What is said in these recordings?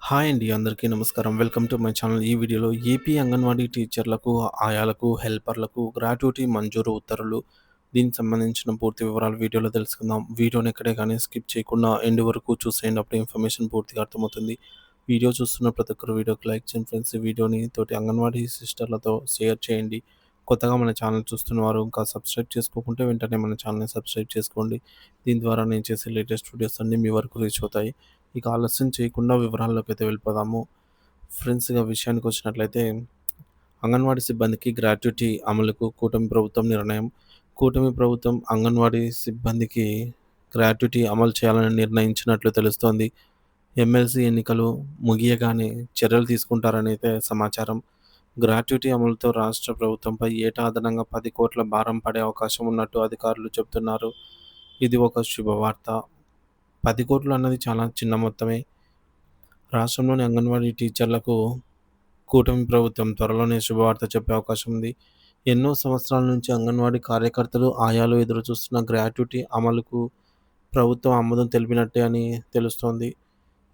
Hi అండి. అందరికీ నమస్కారం. Welcome to my channel. ఈ వీడియోలో ఏపీ అంగన్వాడీ టీచర్లకు, ఆయాలకు, హెల్పర్లకు గ్రాట్యుటీ మంజూరు ఉత్తర్వులు, దీనికి సంబంధించిన పూర్తి వివరాలు వీడియోలో తెలుసుకుందాం. వీడియోని ఎక్కడే కానీ స్కిప్ చేయకుండా ఎండ్ వరకు చూసేయండి. అప్పుడు ఇన్ఫర్మేషన్ పూర్తిగా అర్థమవుతుంది. వీడియో చూస్తున్న ప్రతి ఒక్కరు వీడియోకి లైక్ చేయండి ఫ్రెండ్స్. ఈ వీడియోని తోటి అంగన్వాడీ సిస్టర్లతో షేర్ చేయండి. కొత్తగా మన ఛానల్ చూస్తున్నవారు ఇంకా సబ్స్క్రైబ్ చేసుకోకుంటే వెంటనే మన ఛానల్ని సబ్స్క్రైబ్ చేసుకోండి. దీని ద్వారా నేను చేసే లేటెస్ట్ వీడియోస్ అన్నీ మీ వరకు రీచ్ అవుతాయి. ఇక ఆలస్యం చేయకుండా వివరాల్లోకైతే వెళ్ళిపోదాము. ఫ్రెండ్స్, ఇక విషయానికి వచ్చినట్లయితే అంగన్వాడీ సిబ్బందికి గ్రాట్యుటీ అమలుకు కూటమి ప్రభుత్వం నిర్ణయం. కూటమి ప్రభుత్వం అంగన్వాడీ సిబ్బందికి గ్రాట్యుటీ అమలు చేయాలని నిర్ణయించినట్లు తెలుస్తోంది. ఎమ్మెల్సీ ఎన్నికలు ముగియగానే చర్యలు తీసుకుంటారని అయితే సమాచారం. గ్రాట్యుటీ అమలుతో రాష్ట్ర ప్రభుత్వంపై ఏటా అదనంగా 10 కోట్ల భారం పడే అవకాశం ఉన్నట్టు అధికారులు చెబుతున్నారు. ఇది ఒక శుభవార్త. 10 కోట్లు అన్నది చాలా చిన్న మొత్తమే. రాష్ట్రంలోని అంగన్వాడీ టీచర్లకు కూటమి ప్రభుత్వం త్వరలోనే శుభవార్త చెప్పే అవకాశం ఉంది. ఎన్నో సంవత్సరాల నుంచి అంగన్వాడీ కార్యకర్తలు, ఆయాలు ఎదురుచూస్తున్న గ్రాట్యుటీ అమలుకు ప్రభుత్వం ఆమోదం తెలిపినట్టే అని తెలుస్తోంది.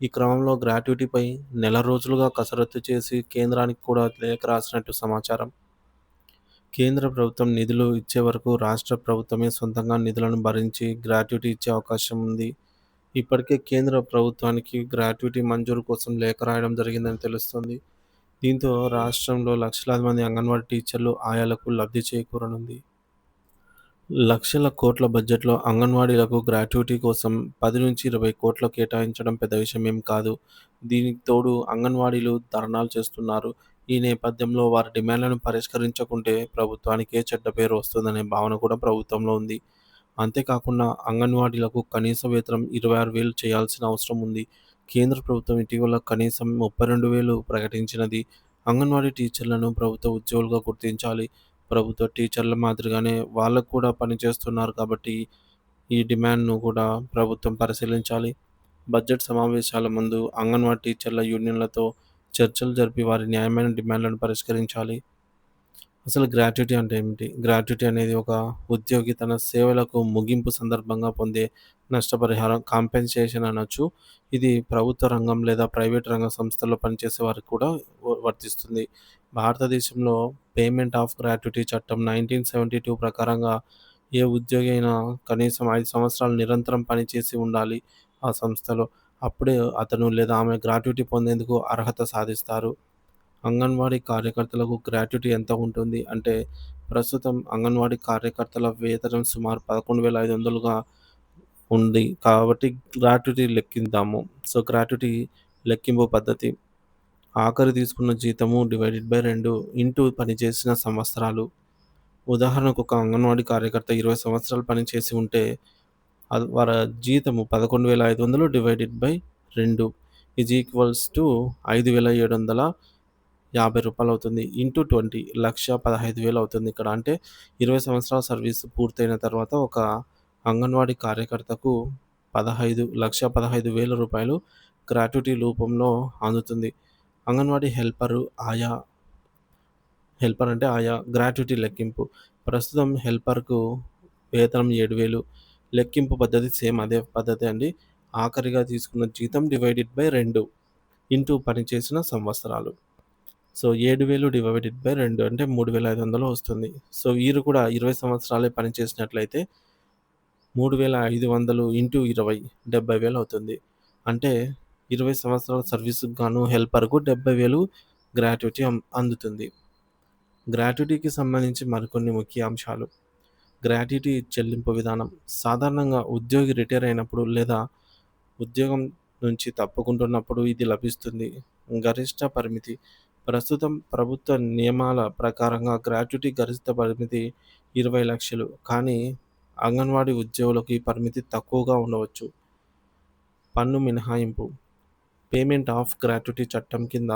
ఈ క్రమంలో గ్రాట్యుటీపై నెల రోజులుగా కసరత్తు చేసి కేంద్రానికి కూడా లేఖ రాసినట్టు సమాచారం. కేంద్ర ప్రభుత్వం నిధులు ఇచ్చే వరకు రాష్ట్ర ప్రభుత్వమే సొంతంగా నిధులను భరించి గ్రాట్యుటీ ఇచ్చే అవకాశం ఉంది. ఇప్పటికే కేంద్ర ప్రభుత్వానికి గ్రాట్యుటీ మంజూరు కోసం లేఖ రాయడం జరిగిందని తెలుస్తోంది. దీంతో రాష్ట్రంలో లక్షలాది మంది అంగన్వాడీ టీచర్లు, ఆయాలకు లబ్ధి చేకూరనుంది. లక్షల కోట్ల బడ్జెట్‌లో అంగన్వాడీలకు గ్రాట్యుటీ కోసం 10-20 కోట్లు కేటాయించడం పెద్ద విషయమేం కాదు. దీనికి తోడు అంగన్వాడీలు ధర్నాలు చేస్తున్నారు. ఈ నేపథ్యంలో వారి డిమాండ్లను పరిష్కరించకుంటే ప్రభుత్వానికే చెడ్డ పేరు వస్తుందనే భావన కూడా ప్రభుత్వంలో ఉంది. అంతేకాకుండా అంగన్వాడీలకు కనీస వేతనం 26,000 చేయాల్సిన అవసరం ఉంది. కేంద్ర ప్రభుత్వం ఇటీవల కనీసం 32,000 ప్రకటించినది. అంగన్వాడీ టీచర్లను ప్రభుత్వ ఉద్యోగులుగా గుర్తించాలి. ప్రభుత్వ టీచర్ల మాదిరిగానే వాళ్ళకు కూడా పనిచేస్తున్నారు కాబట్టి ఈ డిమాండ్‌ను కూడా ప్రభుత్వం పరిశీలించాలి. బడ్జెట్ సమావేశాల ముందు అంగన్వాడీ టీచర్ల యూనియన్లతో చర్చలు జరిపి వారి న్యాయమైన డిమాండ్లను పరిష్కరించాలి. అసలు గ్రాట్యుటీ అంటే ఏమిటి? గ్రాట్యుటీ అనేది ఒక ఉద్యోగి తన సేవలకు ముగింపు సందర్భంగా పొందే నష్టపరిహారం, కాంపెన్సేషన్ అనొచ్చు. ఇది ప్రభుత్వ రంగం లేదా ప్రైవేట్ రంగ సంస్థల్లో పనిచేసే వారికి కూడా వర్తిస్తుంది. భారతదేశంలో పేమెంట్ ఆఫ్ గ్రాట్యుటీ చట్టం 1972 ప్రకారంగా ఏ ఉద్యోగి అయినా కనీసం 5 సంవత్సరాలు నిరంతరం పనిచేసి ఉండాలి ఆ సంస్థలో. అప్పుడే అతను లేదా ఆమె గ్రాట్యుటీ పొందేందుకు అర్హత సాధిస్తారు. అంగన్వాడీ కార్యకర్తలకు గ్రాట్యుటీ ఎంత ఉంటుంది అంటే, ప్రస్తుతం అంగన్వాడీ కార్యకర్తల వేతనం సుమారు 11,500గా ఉంది. కాబట్టి గ్రాట్యుటీ లెక్కిద్దాము. సో, గ్రాట్యుటీ లెక్కింపు పద్ధతి ఆఖరి తీసుకున్న జీతము డివైడెడ్ బై 2 ఇంటూ పనిచేసిన సంవత్సరాలు. ఉదాహరణకు ఒక అంగన్వాడీ కార్యకర్త 20 సంవత్సరాలు పనిచేసి ఉంటే వారి జీతము 11,500 divided by 2 is equals to 5,750 రూపాయలవుతుంది. ఇంటూ 20 1,15,000 అవుతుంది ఇక్కడ. అంటే 20 సంవత్సరాల సర్వీస్ పూర్తయిన తర్వాత ఒక అంగన్వాడీ కార్యకర్తకు 1,15,000 రూపాయలు గ్రాట్యుటీ రూపంలో అందుతుంది. అంగన్వాడీ హెల్పర్ అంటే ఆయా గ్రాట్యుటీ లెక్కింపు. ప్రస్తుతం హెల్పర్‌కు వేతనం 7,000. లెక్కింపు పద్ధతి సేమ్ అదే పద్ధతే అండి. ఆఖరిగా తీసుకున్న జీతం డివైడెడ్ బై 2 ఇంటూ పనిచేసిన సంవత్సరాలు. సో, 7,000 డివైడెడ్ బై 2 అంటే 3,500 వస్తుంది. సో, వీరు కూడా 20 సంవత్సరాలే పనిచేసినట్లయితే 3,500 ఇంటూ 20 70,000 అవుతుంది. అంటే 20 సంవత్సరాల సర్వీస్‌కి గాను హెల్పర్‌కు 70,000 గ్రాట్యుటీ అందుతుంది. గ్రాట్యుటీకి సంబంధించి మరికొన్ని ముఖ్య అంశాలు. గ్రాట్యుటీ చెల్లింపు విధానం. సాధారణంగా ఉద్యోగి రిటైర్ అయినప్పుడు లేదా ఉద్యోగం నుంచి తప్పుకుంటున్నప్పుడు ఇది లభిస్తుంది. గరిష్ట పరిమితి. ప్రస్తుతం ప్రభుత్వ నియమాల ప్రకారంగా గ్రాట్యుటీ గరిష్ట పరిమితి 20,00,000. కానీ అంగన్వాడీ ఉద్యోగులకు ఈ పరిమితి తక్కువగా ఉండవచ్చు. పన్ను మినహాయింపు. పేమెంట్ ఆఫ్ గ్రాట్యుటీ చట్టం కింద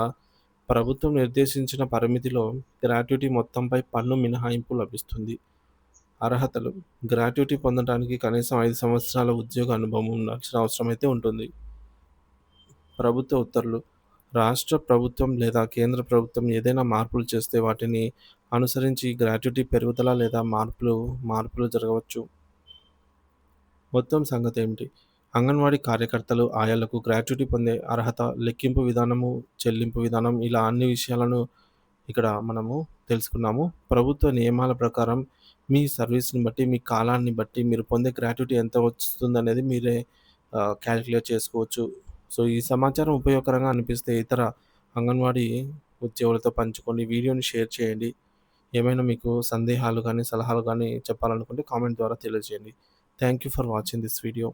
ప్రభుత్వం నిర్దేశించిన పరిమితిలో గ్రాట్యుటీ మొత్తంపై పన్ను మినహాయింపు లభిస్తుంది. అర్హతలు. గ్రాట్యుటీ పొందడానికి కనీసం 5 సంవత్సరాల ఉద్యోగ అనుభవం ఉండాల్సిన అవసరమైతే ఉంటుంది. ప్రభుత్వ ఉత్తర్వులు. రాష్ట్ర ప్రభుత్వం లేదా కేంద్ర ప్రభుత్వం ఏదైనా మార్పులు చేస్తే వాటిని అనుసరించి గ్రాట్యుటీ పెరుగుదల లేదా మార్పులు జరగవచ్చు. మొత్తం సంగతేమిటి? అంగన్వాడీ కార్యకర్తలు, ఆయాలకు గ్రాట్యుటీ పొందే అర్హత, లెక్కింపు విధానము, చెల్లింపు విధానం ఇలా అన్ని విషయాలను ఇక్కడ మనము తెలుసుకున్నాము. ప్రభుత్వ నియమాల ప్రకారం మీ సర్వీస్‌ని బట్టి, మీ కాలాన్ని బట్టి మీరు పొందే గ్రాట్యుటీ ఎంత వస్తుందనేది మీరే కాలిక్యులేట్ చేసుకోవచ్చు. సో, ఈ సమాచారం ఉపయోగకరంగా అనిపిస్తే ఇతర అంగన్వాడీ ఉద్యోగులతో పంచుకోండి. వీడియోని షేర్ చేయండి. ఏమైనా మీకు సందేహాలు గానీ, సలహాలు గానీ చెప్పాలనుకుంటే కామెంట్ ద్వారా తెలియజేయండి. Thank you for watching this video.